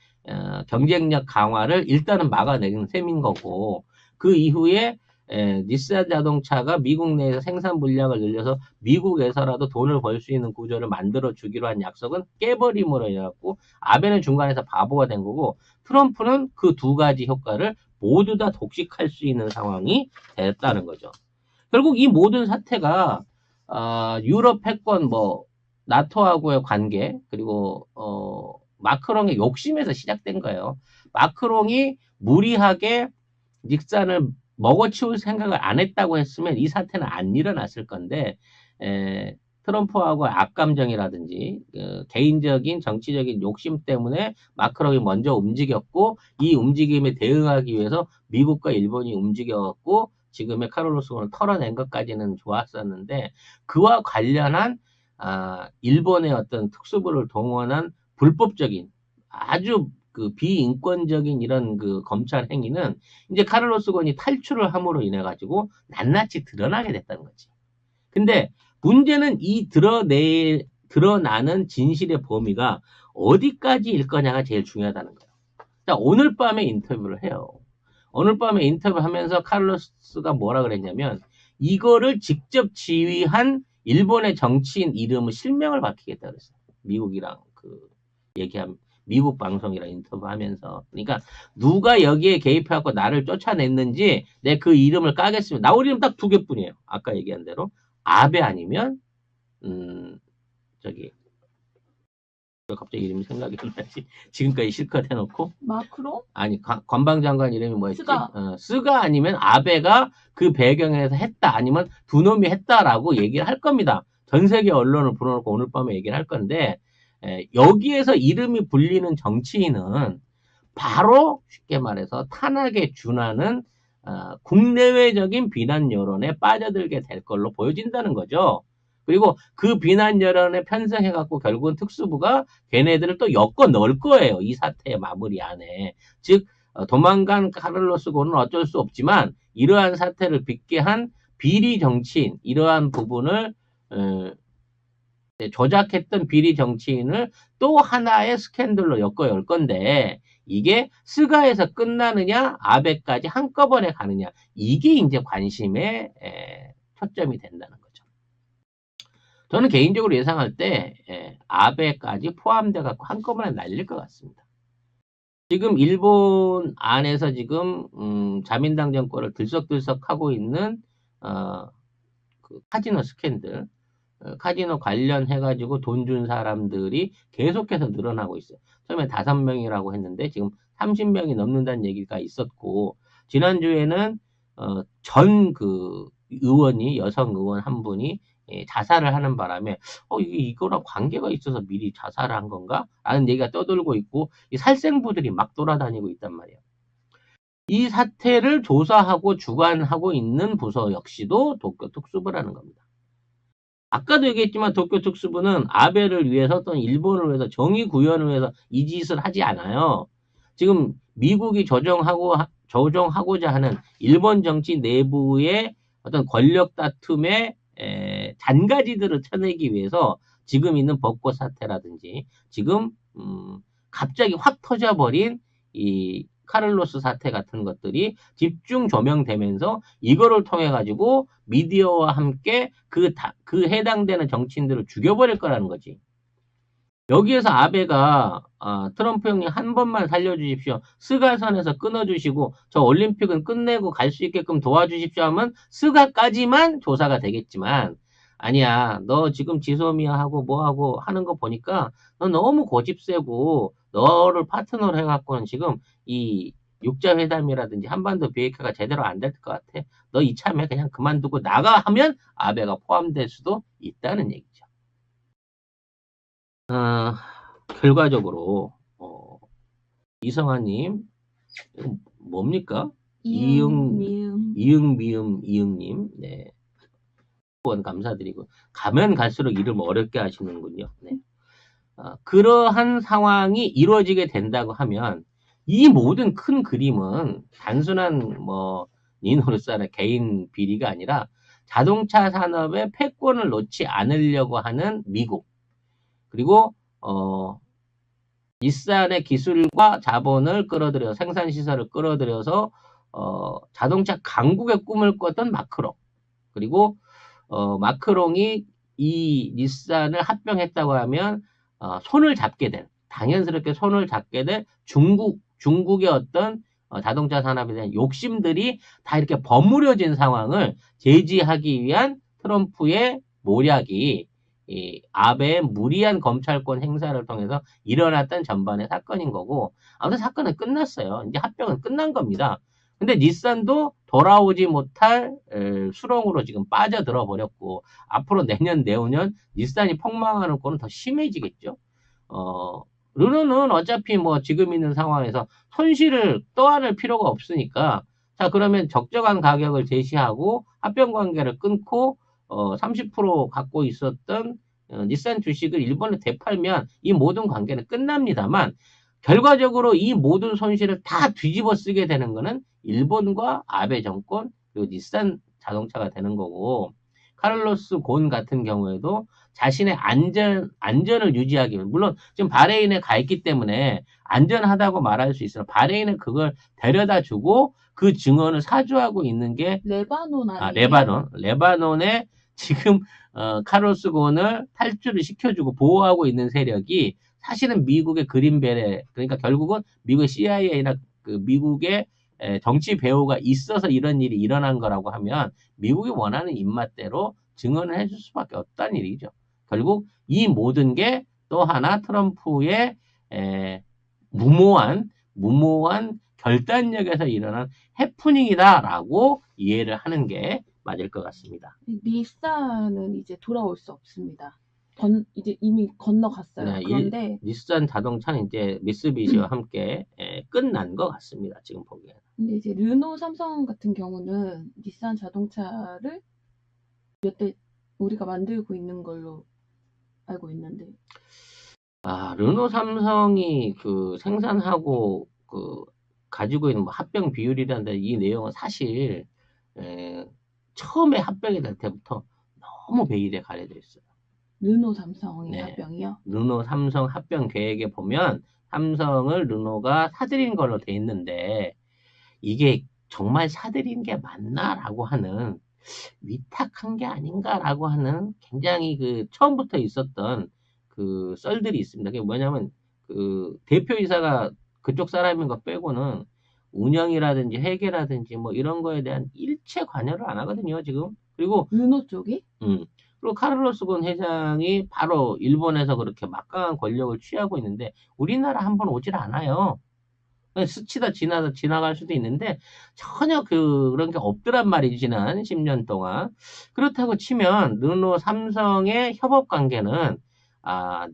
경쟁력 강화를 일단은 막아내는 셈인 거고 그 이후에 닛산 자동차가 미국 내에서 생산 물량을 늘려서 미국에서라도 돈을 벌 수 있는 구조를 만들어 주기로 한 약속은 깨버림으로 인해갖고 아베는 중간에서 바보가 된 거고 트럼프는 그 두 가지 효과를 모두 다 독식할 수 있는 상황이 됐다는 거죠. 결국 이 모든 사태가 유럽 패권 나토하고의 관계 그리고 마크롱의 욕심에서 시작된 거예요. 마크롱이 무리하게 닉산을 먹어치울 생각을 안 했다고 했으면 이 사태는 안 일어났을 건데 트럼프하고 악감정이라든지 개인적인 정치적인 욕심 때문에 마크롱이 먼저 움직였고 이 움직임에 대응하기 위해서 미국과 일본이 움직여갖고 지금의 카를로스 곤을 털어낸 것까지는 좋았었는데 그와 관련한 일본의 어떤 특수부를 동원한 불법적인 아주 비인권적인 이런 검찰 행위는 이제 카를로스 곤이 탈출을 함으로 인해 가지고 낱낱이 드러나게 됐다는 거지. 근데 문제는 이 드러나는 진실의 범위가 어디까지일 거냐가 제일 중요하다는 거예요. 자, 오늘 밤에 인터뷰를 해요. 오늘 밤에 인터뷰 하면서 카를로스가 뭐라 그랬냐면 이거를 직접 지휘한 일본의 정치인 이름을 실명을 밝히겠다 그랬어요. 미국이랑 얘기하면 미국 방송이랑 인터뷰하면서. 그러니까 누가 여기에 개입해갖고 나를 쫓아냈는지 내 그 이름을 까겠습니다. 나올 이름 딱 두 개뿐이에요. 아까 얘기한 대로 아베 아니면 저기 갑자기 이름이 생각이 안 나지. 지금까지 실컷 해놓고 마크로? 아니 관방장관 이름이 뭐였지? 스가. 스가 아니면 아베가 그 배경에서 했다 아니면 두 놈이 했다라고 얘기를 할 겁니다. 전 세계 언론을 불러놓고 오늘 밤에 얘기를 할 건데 여기에서 이름이 불리는 정치인은 바로 쉽게 말해서 탄핵에 준하는 국내외적인 비난 여론에 빠져들게 될 걸로 보여진다는 거죠. 그리고 그 비난 여론에 편성해갖고 결국은 특수부가 걔네들을 또 엮어 넣을 거예요. 이 사태의 마무리 안에. 즉 도망간 카를로스 고는 어쩔 수 없지만 이러한 사태를 빚게 한 비리 정치인 이러한 부분을 조작했던 비리 정치인을 또 하나의 스캔들로 엮어 열 건데 이게 스가에서 끝나느냐 아베까지 한꺼번에 가느냐 이게 이제 관심의 초점이 된다는 거죠. 저는 개인적으로 예상할 때 아베까지 포함돼 갖고 한꺼번에 날릴 것 같습니다. 지금 일본 안에서 지금 자민당 정권을 들썩들썩하고 있는 그 카지노 스캔들 카지노 관련해가지고 돈 준 사람들이 계속해서 늘어나고 있어요. 처음에 5명이라고 했는데 지금 30명이 넘는다는 얘기가 있었고 지난주에는 전 그 의원이 여성 의원 한 분이 자살을 하는 바람에 이거랑 관계가 있어서 미리 자살을 한 건가? 라는 얘기가 떠돌고 있고 이 살생부들이 막 돌아다니고 있단 말이에요. 이 사태를 조사하고 주관하고 있는 부서 역시도 도쿄 특수부라는 겁니다. 아까도 얘기했지만 도쿄 특수부는 아베를 위해서 또는 일본을 위해서 정의 구현을 위해서 이 짓을 하지 않아요. 지금 미국이 조정하고자 하는 일본 정치 내부의 어떤 권력 다툼의 잔가지들을 쳐내기 위해서 지금 있는 벚꽃 사태라든지 지금 갑자기 확 터져버린 이 카를로스 사태 같은 것들이 집중 조명되면서 이거를 통해 가지고 미디어와 함께 그 해당되는 정치인들을 죽여버릴 거라는 거지. 여기에서 아베가 트럼프 형님 한 번만 살려주십시오. 스가선에서 끊어주시고 저 올림픽은 끝내고 갈 수 있게끔 도와주십시오 하면 스가까지만 조사가 되겠지만 아니야 너 지금 지소미아하고 뭐하고 하는 거 보니까 너 너무 고집 세고 너를 파트너로 해갖고는 지금 이 육자회담이라든지 한반도 비핵화가 제대로 안 될 것 같아. 너 이참에 그냥 그만두고 나가 하면 아베가 포함될 수도 있다는 얘기죠. 결과적으로 이성아님 뭡니까? 이응님 네. 후원 감사드리고 가면 갈수록 이름 어렵게 하시는군요. 네. 그러한 상황이 이루어지게 된다고 하면 이 모든 큰 그림은 단순한 니노르사나 개인 비리가 아니라 자동차 산업의 패권을 놓지 않으려고 하는 미국 그리고 닛산의 기술과 자본을 끌어들여 생산 시설을 끌어들여서 자동차 강국의 꿈을 꿨던 마크롱 그리고 마크롱이 이 닛산을 합병했다고 하면 손을 잡게 된 당연스럽게 손을 잡게 된 중국의 어떤 자동차 산업에 대한 욕심들이 다 이렇게 버무려진 상황을 제지하기 위한 트럼프의 모략이 이 아베의 무리한 검찰권 행사를 통해서 일어났던 전반의 사건인 거고 아무튼 사건은 끝났어요. 이제 합병은 끝난 겁니다. 근데 닛산도 돌아오지 못할 수렁으로 지금 빠져들어 버렸고 앞으로 내년 내후년 닛산이 폭망하는 꼴은 더 심해지겠죠. 르노는 어차피 지금 있는 상황에서 손실을 떠안을 필요가 없으니까 자 그러면 적정한 가격을 제시하고 합병 관계를 끊고 30% 갖고 있었던 닛산 주식을 일본에 되팔면 이 모든 관계는 끝납니다만 결과적으로 이 모든 손실을 다 뒤집어 쓰게 되는 거는 일본과 아베 정권 그리고 닛산 자동차가 되는 거고 카를로스 곤 같은 경우에도 자신의 안전을 유지하기 위해 물론 지금 바레인에 가 있기 때문에 안전하다고 말할 수 있어요. 바레인에 그걸 데려다 주고 그 증언을 사주하고 있는 게 레바논 아니에요? 레바논에 지금 카를로스 곤을 탈주를 시켜주고 보호하고 있는 세력이 사실은 미국의 그린벨에, 그러니까 결국은 미국의 CIA나 그 미국의 정치 배후가 있어서 이런 일이 일어난 거라고 하면 미국이 원하는 입맛대로 증언을 해줄 수밖에 없다는 일이죠. 결국 이 모든 게 또 하나 트럼프의 무모한 결단력에서 일어난 해프닝이다라고 이해를 하는 게 맞을 것 같습니다. 닛산은 이제 돌아올 수 없습니다. 이제 이미 건너갔어요. 네, 그런데 닛산 자동차는 이제 미쓰비시와 함께 끝난 것 같습니다. 지금 보기에는. 근데 이제 르노, 삼성 같은 경우는 닛산 자동차를 몇 대 우리가 만들고 있는 걸로 알고 있는데 르노 삼성이 그 생산하고 그 가지고 있는 뭐 합병 비율이란다 이 내용은 사실 처음에 합병이 될 때부터 너무 베일에 가려져 있어요. 르노, 삼성의 네. 합병이요? 르노 삼성 합병 계획에 보면 삼성을 르노가 사들인 걸로 돼 있는데 이게 정말 사들인 게 맞나라고 하는 위탁한 게 아닌가라고 하는 굉장히 그 처음부터 있었던 그 썰들이 있습니다. 그게 뭐냐면 그 대표이사가 그쪽 사람인 거 빼고는 운영이라든지 회계라든지 뭐 이런 거에 대한 일체 관여를 안 하거든요, 지금. 그리고 르노 쪽이? 그리고 카를로스 곤 회장이 바로 일본에서 그렇게 막강한 권력을 취하고 있는데 우리나라 한번 오질 않아요. 스치다 지나갈 수도 있는데 전혀 그런 게 없더란 말이지 지난 10년 동안. 그렇다고 치면 르노 삼성의 협업 관계는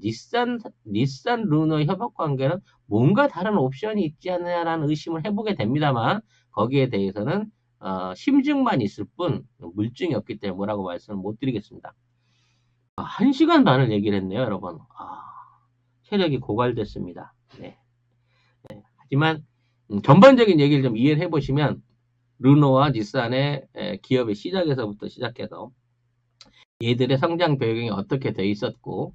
닛산 르노 협업 관계는 뭔가 다른 옵션이 있지 않느냐라는 의심을 해보게 됩니다만 거기에 대해서는 심증만 있을 뿐 물증이 없기 때문에 뭐라고 말씀을 못 드리겠습니다. 1시간 반을 얘기를 했네요, 여러분. 체력이 고갈됐습니다. 네. 하지만 전반적인 얘기를 좀 이해를 해보시면 르노와 닛산의 기업의 시작에서부터 시작해서 얘들의 성장 배경이 어떻게 돼 있었고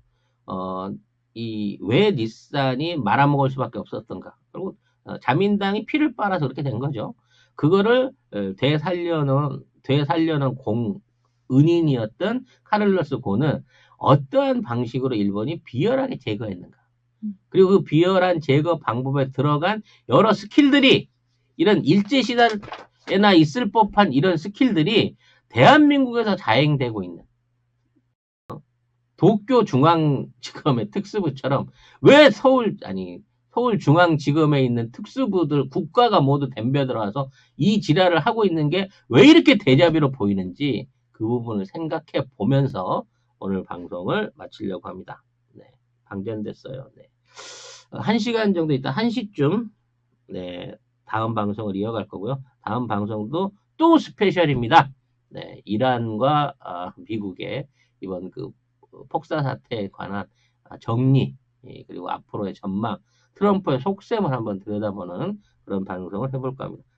이 왜 닛산이 말아먹을 수밖에 없었던가 그리고 자민당이 피를 빨아서 그렇게 된 거죠. 그거를 되살려는 은인이었던 카를로스 곤은 어떠한 방식으로 일본이 비열하게 제거했는가. 그리고 그 비열한 제거 방법에 들어간 여러 스킬들이 이런 일제시대에나 있을 법한 이런 스킬들이 대한민국에서 자행되고 있는 도쿄중앙지검의 특수부처럼 왜 서울중앙지검에 있는 특수부들 국가가 모두 덤벼들어와서 이 지랄을 하고 있는 게 왜 이렇게 대자비로 보이는지 그 부분을 생각해 보면서 오늘 방송을 마치려고 합니다. 네, 방전됐어요. 네. 1시간 정도 있다 1시쯤 네, 다음 방송을 이어갈 거고요. 다음 방송도 또 스페셜입니다. 네, 이란과 미국의 이번 그 폭사 사태에 관한 정리 그리고 앞으로의 전망 트럼프의 속셈을 한번 들여다보는 그런 방송을 해볼까 합니다.